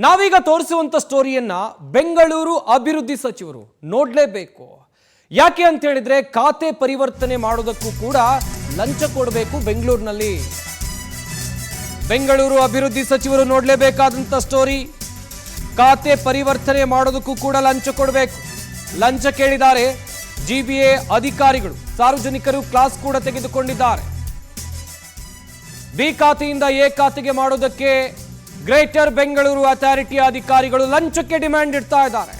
ನಾವೀಗ ತೋರಿಸುವಂತ ಸ್ಟೋರಿಯನ್ನ ಬೆಂಗಳೂರು ಅಭಿವೃದ್ಧಿ ಸಚಿವರು ನೋಡಲೇಬೇಕು. ಯಾಕೆ ಅಂತ ಹೇಳಿದ್ರೆ ಖಾತೆ ಪರಿವರ್ತನೆ ಮಾಡೋದಕ್ಕೂ ಕೂಡ ಲಂಚ ಕೊಡಬೇಕು ಬೆಂಗಳೂರಿನಲ್ಲಿ. ಬೆಂಗಳೂರು ಅಭಿವೃದ್ಧಿ ಸಚಿವರು ನೋಡಲೇಬೇಕಾದಂತ ಸ್ಟೋರಿ. ಖಾತೆ ಪರಿವರ್ತನೆ ಮಾಡೋದಕ್ಕೂ ಕೂಡ ಲಂಚ ಕೊಡಬೇಕು. ಲಂಚ ಕೇಳಿದ್ದಾರೆ ಜಿಬಿಎ ಅಧಿಕಾರಿಗಳು. ಸಾರ್ವಜನಿಕರು ಕ್ಲಾಸ್ ಕೂಡ ತೆಗೆದುಕೊಂಡಿದ್ದಾರೆ. ಬಿ ಖಾತೆಯಿಂದ ಎ ಖಾತೆಗೆ ಮಾಡೋದಕ್ಕೆ ಗ್ರೇಟರ್ ಬೆಂಗಳೂರು ಅಥಾರಿಟಿಯ ಅಧಿಕಾರಿಗಳು ಲಂಚಕ್ಕೆ ಡಿಮ್ಯಾಂಡ್ ಇಡ್ತಾ ಇದ್ದಾರೆ.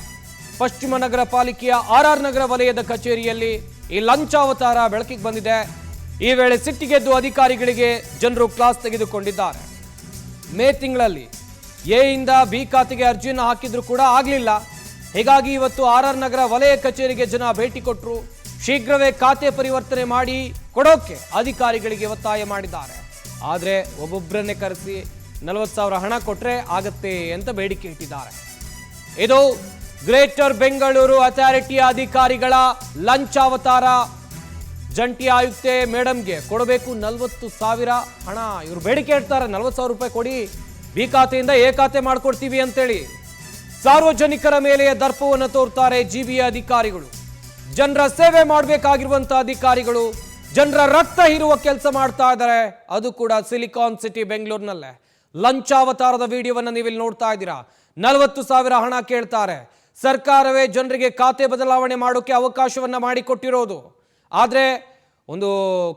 ಪಶ್ಚಿಮ ನಗರ ಪಾಲಿಕೆಯ ಆರ್ ನಗರ ವಲಯದ ಕಚೇರಿಯಲ್ಲಿ ಈ ಲಂಚಾವತಾರ ಬೆಳಕಿಗೆ ಬಂದಿದೆ. ಈ ವೇಳೆ ಸಿಟ್ಟಿಗೆದ್ದು ಅಧಿಕಾರಿಗಳಿಗೆ ಜನರು ಕ್ಲಾಸ್ ತೆಗೆದುಕೊಂಡಿದ್ದಾರೆ. ಮೇ ತಿಂಗಳಲ್ಲಿ ಎ ಇಂದ ಬಿ ಖಾತೆಗೆ ಅರ್ಜಿಯನ್ನು ಹಾಕಿದ್ರು ಕೂಡ ಆಗಲಿಲ್ಲ. ಹೀಗಾಗಿ ಇವತ್ತು ಆರ್ ನಗರ ವಲಯ ಕಚೇರಿಗೆ ಜನ ಭೇಟಿ ಕೊಟ್ಟರು. ಶೀಘ್ರವೇ ಖಾತೆ ಪರಿವರ್ತನೆ ಮಾಡಿ ಕೊಡೋಕೆ ಅಧಿಕಾರಿಗಳಿಗೆ ಒತ್ತಾಯ ಮಾಡಿದ್ದಾರೆ. ಆದರೆ ಒಬ್ಬೊಬ್ಬರನ್ನೇ ಕರೆಸಿ 40,000 ಹಣ ಕೊಟ್ಟರೆ ಆಗತ್ತೆ ಅಂತ ಬೇಡಿಕೆ ಇಟ್ಟಿದ್ದಾರೆ. ಇದು ಗ್ರೇಟರ್ ಬೆಂಗಳೂರು ಅಥಾರಿಟಿಯ ಅಧಿಕಾರಿಗಳ ಲಂಚಾವತಾರ. ಜಂಟಿ ಆಯುಕ್ತೆ ಮೇಡಮ್ಗೆ ಕೊಡಬೇಕು 40,000 ಹಣ. ಇವರು ಬೇಡಿಕೆ ಇಡ್ತಾರೆ 40,000 ರೂಪಾಯಿ ಕೊಡಿ, ಬಿ ಖಾತೆಯಿಂದ ಎ ಖಾತೆ ಮಾಡ್ಕೊಡ್ತೀವಿ ಅಂತೇಳಿ. ಸಾರ್ವಜನಿಕರ ಮೇಲೆ ದರ್ಪವನ್ನು ತೋರ್ತಾರೆ ಜಿಬಿಎ ಅಧಿಕಾರಿಗಳು. ಜನರ ಸೇವೆ ಮಾಡಬೇಕಾಗಿರುವಂತಹ ಅಧಿಕಾರಿಗಳು ಜನರ ರಕ್ತ ಹೀರುವ ಕೆಲಸ ಮಾಡ್ತಾ ಇದ್ದಾರೆ. ಅದು ಕೂಡ ಸಿಲಿಕಾನ್ ಸಿಟಿ ಬೆಂಗಳೂರಿನಲ್ಲೇ. ಲಂಚಾವತಾರದ ವಿಡಿಯೋವನ್ನು ನೀವಿಲ್ಲಿ ನೋಡ್ತಾ ಇದ್ದೀರಾ. 40,000 ಹಣ ಕೇಳ್ತಾರೆ. ಸರ್ಕಾರವೇ ಜನರಿಗೆ ಖಾತೆ ಬದಲಾವಣೆ ಮಾಡೋಕೆ ಅವಕಾಶವನ್ನ ಮಾಡಿಕೊಟ್ಟಿರೋದು. ಆದರೆ ಒಂದು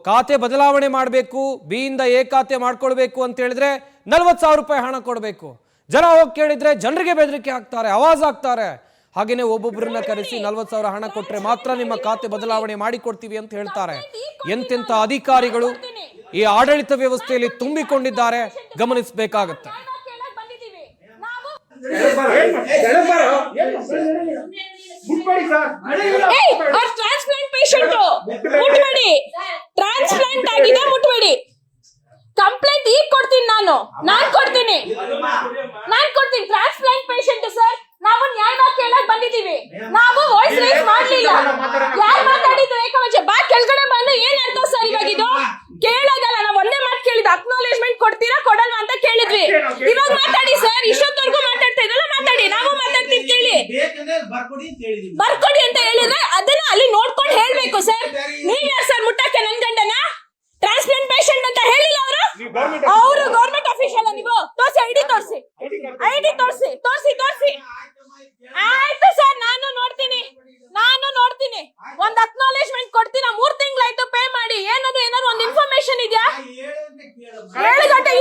ಖಾತೆ ಬದಲಾವಣೆ ಮಾಡಬೇಕು, ಬಿ ಇಂದ ಎ ಖಾತೆ ಮಾಡ್ಕೊಳ್ಬೇಕು ಅಂತ ಹೇಳಿದ್ರೆ 40,000 ರೂಪಾಯಿ ಹಣ ಕೊಡಬೇಕು. ಜನ ಹೋಗಿ ಕೇಳಿದ್ರೆ ಜನರಿಗೆ ಬೆದರಿಕೆ ಹಾಕ್ತಾರೆ, ಆವಾಜ್ ಹಾಕ್ತಾರೆ. ಹಾಗೇನೆ ಒಬ್ಬೊಬ್ಬರನ್ನ ಕರೆಸಿ 40,000 ಹಣ ಕೊಟ್ರೆ ಮಾತ್ರ ನಿಮ್ಮ ಖಾತೆ ಬದಲಾವಣೆ ಮಾಡಿಕೊಡ್ತೀವಿ ಅಂತ ಹೇಳ್ತಾರೆ. ಎಂತೆಂಥ ಅಧಿಕಾರಿಗಳು ಈ ಆಡಳಿತ ವ್ಯವಸ್ಥೆಯಲ್ಲಿ ತುಂಬಿಕೊಂಡಿದ್ದಾರೆ ಗಮನಿಸಬೇಕಾಗತ್ತೆ. ಕಂಪ್ಲೇಂಟ್ ಈಗ ಕೊಡ್ತೀನಿ. ನಾನು ಕೊಡ್ತೀನಿ. ಟ್ರಾನ್ಸ್ಪ್ಲಾಂಟ್ ಪೇಷಂಟ್ ಸರ್, ನಾವು ನ್ಯಾಯವಾಗಿ ಕೇಳಕ್ ಬಂದಿದೀವಿ. ನಾವು ವಾಯ್ಸ್ ರೈಸ್ ಮಾಡ್ಲಿಲ್ಲ. ಯಾರು ಮಾತಾಡಿದ್ರು ಏಕವಚನ ಬಾ ಕೆಳಗಡೆ ಬಂದು ಏನ್ ಅರ್ಥ ಸರ್ ಇವಾಗ ಇದು ಕೇಳೋದಲ್ಲ. ನಾವು ಒಂದೇ ಮಾತು ಕೇಳಿದ್ವಿ, ಅಕ್ನಾಲೇಜ್ಮೆಂಟ್ ಕೊಡ್ತೀರಾ ಕೊಡಲ್ವಾ ಅಂತ ಕೇಳಿದ್ವಿ. ಇವಾಗ ಮಾತಾಡಿ ಸರ್, ಇಷ್ಟೊತ್ತವರೆಗೂ ಮಾತಾಡ್ತಾ ಇದ್ರಲ್ಲ, ಮಾತಾಡಿ. ನಾವು ಮಾತಾಡ್ತೀವಿ, ಕೇಳಿ. ಬರ್ಕೊಡಿ ಅಂತ ಹೇಳಿದ್ರೆ ಅದನ್ನ ಅಲ್ಲಿ ನೋಡ್ಕೊಂಡು ಹೇಳ್ಬೇಕು ಸರ್. ನೀವ್ ಯಾರು ಸರ್ ಮುಟ್ಟಕ್ಕೆ ನನ್ ಗಂಡನ ಟ್ರಾನ್ಸ್ಪ್ಲಾಂಟ್ ಪೇಷಂಟ್ ಅಂತ ಹೇಳಿಲ್ಲ ಅವರು ಗೌರ್ಮೆಂಟ್ ಅಫಿಷಿಯಲ್. ನೀವು ತೋರಿಸಿ, ಐಡಿ ತೋರಿಸಿ. ಆಯ್ತು ಸರ್, ನಾನು ನೋಡ್ತೀನಿ. ಒಂದ್ ಅಕ್ನಾಲೇಜ್ಮೆಂಟ್ ಕೊಡ್ತೀರಾ? 3 ತಿಂಗಳಾಯ್ತು ಪೇ ಮಾಡಿ. ಏನಾದ್ರು ಒಂದು ಇನ್ಫಾರ್ಮೇಶನ್ ಇದೆಯಾ? 7 ಗಂಟೆ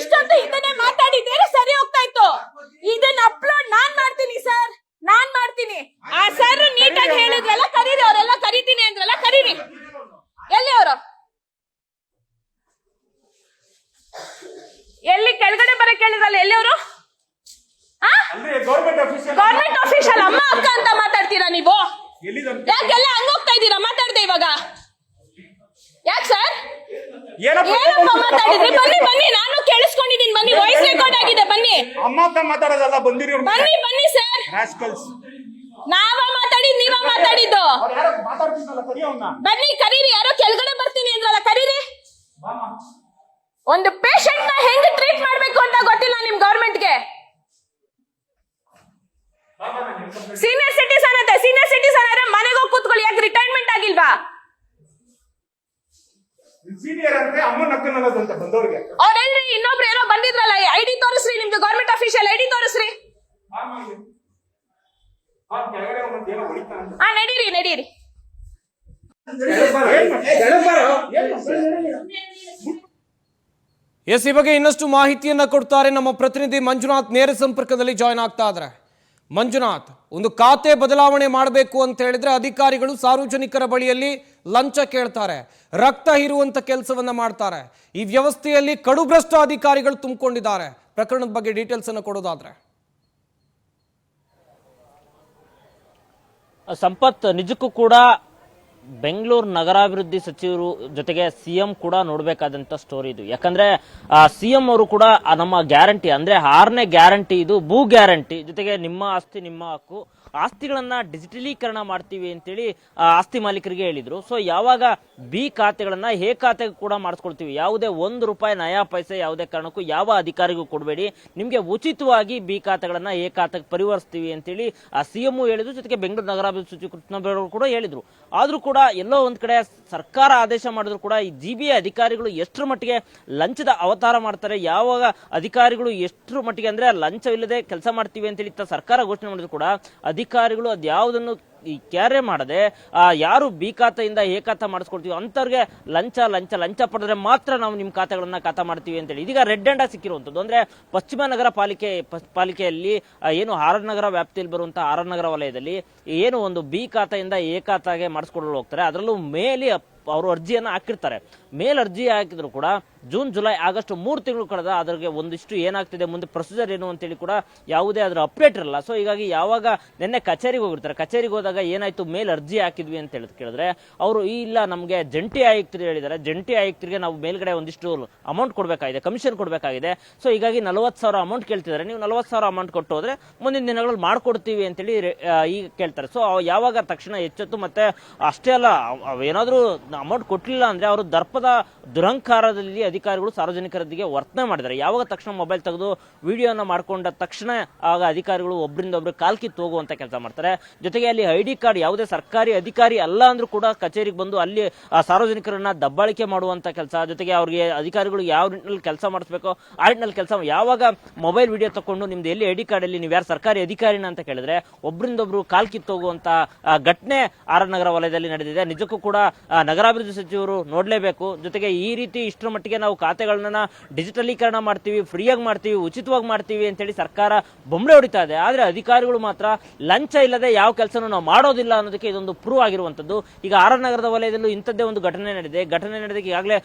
ಇಷ್ಟೊತ್ತು ಇದನ್ನೇ ಮಾತಾಡಿದ್ರೆ ಸರಿ ಹೋಗ್ತಾ ಇತ್ತು. ಇದನ್ನ ಅಪ್ಲೋಡ್ ನಾನ್ ಮಾಡ್ತೀನಿ ಸರ್, ನಾನ್ ಮಾಡ್ತೀನಿ. ಆ ಸರ್ ನೀಟಾಗಿ ಹೇಳಿದ್ರಲ್ಲ, ಕರೀರಿ. ಅವರೆಲ್ಲ ಕರೀತೀನಿ ಅಂದ್ರಲ್ಲ, ಕರೀರಿ. ಎಲ್ಲಿ ಅವರು? ಎಲ್ಲಿ ಕೆಳಗಡೆ ಬರಕ್ ಹೇಳಿದ್ರಲ್ಲ, ಎಲ್ಲಿ ಅವರು? ಗೌರ್ಮೆಂಟ್ ಆಫೀಷಿಯಲ್ ಅಮ್ಮ ಅಕ್ಕ ಅಂತ ಮಾತಾಡ್ತೀರಾ ನೀವು? ಯಾಕೆಲ್ಲ ಹಂಗೋಗ್ತಾ ಇದ್ದೀರಾ? ಮಾತಾಡ್ದೆ ಇವಾಗ ಯಾಕೆ ಸರ್? ಏನಪ್ಪ ಮಾತಾಡಿದ್ರಿ? ಬನ್ನಿ, ನಾನು ಕೇಳಿಸ್ಕೊಂಡಿದ್ದೀನಿ. ಬನ್ನಿ, ವಾಯ್ಸ್ ರೆಕಾರ್ಡ್ ಆಗಿದೆ. ಬನ್ನಿ ಸರ್. ನಾವ ಮಾತಾಡಿದ್, ನೀವ ಮಾತಾಡಿದ್ದು? ಬನ್ನಿ, ಕರೀರಿ. ಯಾರೋ ಕೆಳಗಡೆ ಬರ್ತೀನಿ ಅಂದ್ರಲ್ಲ, ಕರೀರಿ. ಒಂದು ಪೇಷಂಟ್ ನ ಹೆಂಗ್ ಟ್ರೀಟ್ ಮಾಡ್ಬೇಕು ಅಂತ ಗೊತ್ತಿಲ್ಲ ನಿಮ್ ಗವರ್ಮೆಂಟ್ಗೆ. ಸೀನಿಯರ್ ಸಿಟಿಸನ್ ಆದ್ರೆ ಮನೆಗೆ ಹೋಗಿ ಕೂತ್ಕೊಳ್ಳಿ. ಯಾಕೆ ರಿಟೈರ್ಮೆಂಟ್ ಆಗಿಲ್ವಾ? ಅವ್ರೆಲ್ರಿ ಇನ್ನೊಬ್ರು ಏನೋ ಬಂದಿದ್ರಲ್ಲ, ಐಡಿ ತೋರಿಸ್ರಿ. ನಿಮ್ದು ಗವರ್ಮೆಂಟ್ ಅಫಿಷಿಯಲ್ ಐಡಿ ತೋರಿಸ್ರಿ. ನಡೀರಿ. ಈ ಬಗ್ಗೆ ಇನ್ನಷ್ಟು ಮಾಹಿತಿಯನ್ನ ಕೊಡ್ತಾರೆ ನಮ್ಮ ಪ್ರತಿನಿಧಿ ಮಂಜುನಾಥ್. ನೇರ ಸಂಪರ್ಕದಲ್ಲಿ ಜಾಯ್ನ್ ಆಗ್ತಾ ಇದ್ದಾರೆ. ಮಂಜುನಾಥ್, ಒಂದು ಖಾತೆ ಬದಲಾವಣೆ ಮಾಡಬೇಕು ಅಂತ ಹೇಳಿದ್ರೆ ಅಧಿಕಾರಿಗಳು ಸಾರ್ವಜನಿಕರ ಬಳಿಯಲ್ಲಿ ಲಂಚ ಕೇಳ್ತಾರೆ, ರಕ್ತ ಹೀರುವಂತ ಕೆಲಸವನ್ನ ಮಾಡ್ತಾರೆ. ಈ ವ್ಯವಸ್ಥೆಯಲ್ಲಿ ಕಡುಭ್ರಷ್ಟ ಅಧಿಕಾರಿಗಳು ತುಂಬಿಕೊಂಡಿದ್ದಾರೆ. ಪ್ರಕರಣದ ಬಗ್ಗೆ ಡೀಟೇಲ್ಸ್ ಅನ್ನು ಕೊಡೋದಾದ್ರೆ. ಸಂಪತ್, ನಿಜಕ್ಕೂ ಕೂಡ ಬೆಂಗಳೂರು ನಗರಾಭಿವೃದ್ಧಿ ಸಚಿವರು ಜೊತೆಗೆ ಸಿಎಂ ಕೂಡ ನೋಡಬೇಕಾದಂತ ಸ್ಟೋರಿ ಇದು. ಯಾಕಂದ್ರೆ ಸಿಎಂ ಅವರು ಕೂಡ ನಮ್ಮ ಗ್ಯಾರಂಟಿ ಅಂದ್ರೆ 6ನೇ ಗ್ಯಾರಂಟಿ ಇದು, ಭೂ ಗ್ಯಾರಂಟಿ ಜೊತೆಗೆ ನಿಮ್ಮ ಆಸ್ತಿ ನಿಮ್ಮ ಹಕ್ಕು, ಆಸ್ತಿಗಳನ್ನ ಡಿಜಿಟಲೀಕರಣ ಮಾಡ್ತೀವಿ ಅಂತೇಳಿ ಆಸ್ತಿ ಮಾಲೀಕರಿಗೆ ಹೇಳಿದ್ರು. ಸೊ ಯಾವಾಗ ಬಿ ಖಾತೆಗಳನ್ನ ಎ ಖಾತೆಗೆ ಕೂಡ ಮಾಡಿಸ್ಕೊಳ್ತೀವಿ, ಯಾವುದೇ ₹1 ನಯಾ ಪೈಸೆ ಯಾವುದೇ ಕಾರಣಕ್ಕೂ ಯಾವ ಅಧಿಕಾರಿಗೂ ಕೊಡಬೇಡಿ, ನಿಮ್ಗೆ ಉಚಿತವಾಗಿ ಬಿ ಖಾತೆಗಳನ್ನ ಎ ಖಾತೆಗೆ ಪರಿವರ್ತಿಸ್ತೀವಿ ಅಂತೇಳಿ ಸಿಎಂ ಹೇಳಿದ್ರು. ಜೊತೆಗೆ ಬೆಂಗಳೂರು ನಗರಾಭಿವೃದ್ಧಿ ಸಚಿವ ಕೃಷ್ಣಬೈರೇಗೌಡರು ಕೂಡ ಹೇಳಿದ್ರು. ಆದ್ರೂ ಕೂಡ ಎಲ್ಲೋ ಒಂದ್ ಕಡೆ ಸರ್ಕಾರ ಆದೇಶ ಮಾಡಿದ್ರು ಕೂಡ ಈ ಜಿಬಿಎ ಅಧಿಕಾರಿಗಳು ಎಷ್ಟರ ಮಟ್ಟಿಗೆ ಲಂಚದ ಅವತಾರ ಮಾಡ್ತಾರೆ, ಯಾವಾಗ ಅಧಿಕಾರಿಗಳು ಎಷ್ಟರ ಮಟ್ಟಿಗೆ ಅಂದ್ರೆ ಲಂಚವಿಲ್ಲದೆ ಕೆಲಸ ಮಾಡ್ತೀವಿ ಅಂತೇಳಿ ಸರ್ಕಾರ ಘೋಷಣೆ ಮಾಡಿದ್ರು ಕೂಡ ಅಧಿಕಾರಿಗಳು ಅದ್ಯಾವುದನ್ನು ಈ ಕ್ಯಾರೆ ಮಾಡದೆ ಯಾರು ಬಿ ಖಾತೆಯಿಂದ ಎ ಖಾತೆ ಮಾಡಿಸ್ಕೊಳ್ತೀವಿ ಅಂತವ್ರಿಗೆ ಲಂಚ ಪಡೆದ್ರೆ ಮಾತ್ರ ನಾವು ನಿಮ್ ಖಾತೆಗಳನ್ನ ಖಾತಾ ಮಾಡ್ತೀವಿ ಅಂತೇಳಿ ಇದೀಗ ರೆಡ್ ಹ್ಯಾಂಡ್ ಸಿಕ್ಕಿರುವಂತದ್ದು. ಅಂದ್ರೆ ಪಶ್ಚಿಮ ನಗರ ಪಾಲಿಕೆಯಲ್ಲಿ ಏನು ಆರ್ ನಗರ ವ್ಯಾಪ್ತಿಯಲ್ಲಿ ಬರುವಂತಹ ಆರ್ ನಗರ ವಲಯದಲ್ಲಿ ಏನು ಒಂದು ಬಿ ಖಾತೆಯಿಂದ ಎ ಖಾತೆಗೆ ಮಾಡಿಸ್ಕೊಳ್ಳಲು ಹೋಗ್ತಾರೆ. ಅದರಲ್ಲೂ ಮೇಲೆ ಅವರು ಅರ್ಜಿಯನ್ನ ಹಾಕಿರ್ತಾರೆ. ಮೇಲ್ ಅರ್ಜಿ ಹಾಕಿದ್ರು ಕೂಡ ಜೂನ್ ಜುಲೈ ಆಗಸ್ಟ್ 3 ತಿಂಗಳು ಕಳೆದ ಅದ್ರಿಗೆ ಒಂದಿಷ್ಟು ಏನಾಗ್ತಿದೆ ಮುಂದೆ ಪ್ರೊಸೀಜರ್ ಏನು ಅಂತೇಳಿ ಕೂಡ ಯಾವುದೇ ಅದರ ಅಪ್ಡೇಟ್ ಇರಲ್ಲ. ಸೊ ಹೀಗಾಗಿ ಯಾವಾಗ ನಿನ್ನೆ ಕಚೇರಿಗೆ ಹೋಗಿರ್ತಾರೆ, ಕಚೇರಿಗೆ ಹೋದಾಗ ಏನಾಯ್ತು ಮೇಲ್ ಅರ್ಜಿ ಹಾಕಿದ್ವಿ ಅಂತ ಕೇಳಿದ್ರೆ ಅವರು ಇಲ್ಲ ನಮ್ಗೆ ಜಂಟಿ ಆಯುಕ್ತರು ಹೇಳಿದ್ದಾರೆ, ಜಂಟಿ ಆಯುಕ್ತರಿಗೆ ನಾವು ಮೇಲ್ಗಡೆ ಒಂದಿಷ್ಟು ಅಮೌಂಟ್ ಕೊಡಬೇಕಾಗಿದೆ, ಕಮಿಷನ್ ಕೊಡಬೇಕಾಗಿದೆ. ಸೊ ಹೀಗಾಗಿ 40,000 ಅಮೌಂಟ್ ಕೇಳ್ತಿದ್ದಾರೆ, ನೀವು 40,000 ಅಮೌಂಟ್ ಕೊಟ್ಟು ಹೋದ್ರೆ ಮುಂದಿನ ದಿನಗಳಲ್ಲಿ ಮಾಡ್ಕೊಡ್ತೀವಿ ಅಂತೇಳಿ ಈಗ ಕೇಳ್ತಾರೆ. ಸೊ ಯಾವಾಗ ತಕ್ಷಣ ಎಚ್ಚೆತ್ತು ಮತ್ತೆ ಅಷ್ಟೇ ಅಲ್ಲ, ಏನಾದ್ರೂ ಅಮೌಂಟ್ ಕೊಟ್ಟಿಲ್ಲ ಅಂದ್ರೆ ಅವರು ದರ್ಪದ ದುರಂಕಾರದಲ್ಲಿ ಅಧಿಕಾರಿಗಳು ಸಾರ್ವಜನಿಕರೊಂದಿಗೆ ವರ್ತನೆ ಮಾಡಿದ್ದಾರೆ. ಯಾವಾಗ ತಕ್ಷಣ ಮೊಬೈಲ್ ತೆಗೆದು ವಿಡಿಯೋನ ಮಾಡ್ಕೊಂಡ ತಕ್ಷಣ ಆಗ ಅಧಿಕಾರಿಗಳು ಒಬ್ಬರಿಂದ ಒಬ್ರು ಕಾಲ್ ಕಿತ್ತು ಹೋಗುವಂತ ಕೆಲಸ ಮಾಡ್ತಾರೆ. ಜೊತೆಗೆ ಅಲ್ಲಿ ಐಡಿ ಕಾರ್ಡ್ ಯಾವುದೇ ಸರ್ಕಾರಿ ಅಧಿಕಾರಿ ಅಲ್ಲ ಅಂದ್ರೂ ಕೂಡ ಕಚೇರಿಗೆ ಬಂದು ಅಲ್ಲಿ ಸಾರ್ವಜನಿಕರನ್ನ ದಬ್ಬಾಳಿಕೆ ಮಾಡುವಂತ ಕೆಲಸ, ಜೊತೆಗೆ ಅವ್ರಿಗೆ ಅಧಿಕಾರಿಗಳು ಯಾವ ನಿಟ್ಟಿನಲ್ಲಿ ಕೆಲಸ ಮಾಡಿಸ್ಬೇಕೋ ಆ ನಿಟ್ಟಿನಲ್ಲಿ ಕೆಲಸ, ಯಾವಾಗ ಮೊಬೈಲ್ ವಿಡಿಯೋ ತಕೊಂಡು ನಿಮ್ದು ಎಲ್ಲಿ ಐಡಿ ಕಾರ್ಡ್ ಅಲ್ಲಿ ನೀವು ಯಾರು ಸರ್ಕಾರಿ ಅಧಿಕಾರಿನ ಅಂತ ಕೇಳಿದ್ರೆ ಒಬ್ಬರಿಂದೊಬ್ರು ಕಾಲ್ ಕಿತ್ತು ಹೋಗುವಂತ ಘಟನೆ ಆರ್ ನಗರ ವಲಯದಲ್ಲಿ ನಡೆದಿದೆ. ನಿಜಕ್ಕೂ ಕೂಡ ನಗರಾಭಿವೃದ್ಧಿ ಸಚಿವರು ನೋಡ್ಲೇಬೇಕು. ಜೊತೆಗೆ ಈ ರೀತಿ ಇಷ್ಟರ ಮಟ್ಟಿಗೆ ನಾವು ಖಾತೆಗಳನ್ನ ಡಿಜಿಟಲೀಕರಣ ಮಾಡ್ತೀವಿ, ಫ್ರೀಯಾಗಿ ಮಾಡ್ತೀವಿ, ಉಚಿತವಾಗಿ ಮಾಡ್ತೀವಿ ಅಂತೇಳಿ ಸರ್ಕಾರ ಬೊಂಬೆ ಹೊಡಿತಾ ಇದೆ. ಆದ್ರೆ ಅಧಿಕಾರಿಗಳು ಮಾತ್ರ ಲಂಚ ಇಲ್ಲದೆ ಯಾವ ಕೆಲಸನೂ ನಾವು ಮಾಡೋದಿಲ್ಲ ಅನ್ನೋದಕ್ಕೆ ಇದೊಂದು ಪ್ರೂವ್ ಆಗಿರುವಂತದ್ದು. ಈಗ ಆರ್ ನಗರದ ವಲಯದಲ್ಲೂ ಇಂಥದ್ದೇ ಒಂದು ಘಟನೆ ನಡೆದಕ್ಕೆ ಈಗಾಗಲೇ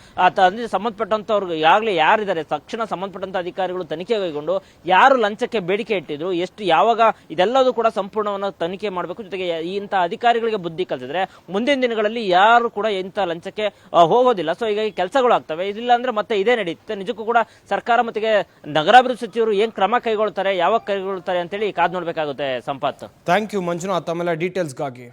ಸಂಬಂಧಪಟ್ಟಂತವ್ರಿಗೆ ಈಗಾಗಲೇ ಯಾರಿದ್ದಾರೆ ತಕ್ಷಣ ಸಂಬಂಧಪಟ್ಟಂತ ಅಧಿಕಾರಿಗಳು ತನಿಖೆ ಕೈಗೊಂಡು ಯಾರು ಲಂಚಕ್ಕೆ ಬೇಡಿಕೆ ಇಟ್ಟಿದ್ರು, ಎಷ್ಟು ಯಾವಾಗ ಇದೆಲ್ಲದೂ ಕೂಡ ಸಂಪೂರ್ಣವನ್ನು ತನಿಖೆ ಮಾಡಬೇಕು. ಜೊತೆಗೆ ಇಂಥ ಅಧಿಕಾರಿಗಳಿಗೆ ಬುದ್ಧಿ ಕಲಿಸಿದ್ರೆ ಮುಂದಿನ ದಿನಗಳಲ್ಲಿ ಯಾರು ಕೂಡ ಇಂಥ ಲಂಚಕ್ಕೆ ಹೋಗೋದಿಲ್ಲ. ಸೊ ಹೀಗಾಗಿ ಕೆಲಸಗಳು ಆಗ್ತವೆ, ಇದಿಲ್ಲ ಅಂದ್ರೆ ಮತ್ತೆ ಇದೇ ನಡೆಯುತ್ತೆ. ನಿಜಕ್ಕೂ ಕೂಡ ಸರ್ಕಾರ ಮತ್ತೆ ನಗರಾಭಿವೃದ್ಧಿ ಸಚಿವರು ಏನ್ ಕ್ರಮ ಕೈಗೊಳ್ತಾರೆ, ಯಾವಾಗ ಕೈಗೊಳ್ತಾರೆ ಅಂತೇಳಿ ಕಾದ್ ನೋಡ್ಬೇಕಾಗುತ್ತೆ. ಸಂಪತ್, ಥ್ಯಾಂಕ್ ಯು ಮಂಜುನಾಥ್, ಆಮೇಲೆ ಡೀಟೇಲ್ಸ್ಗಾಗಿ.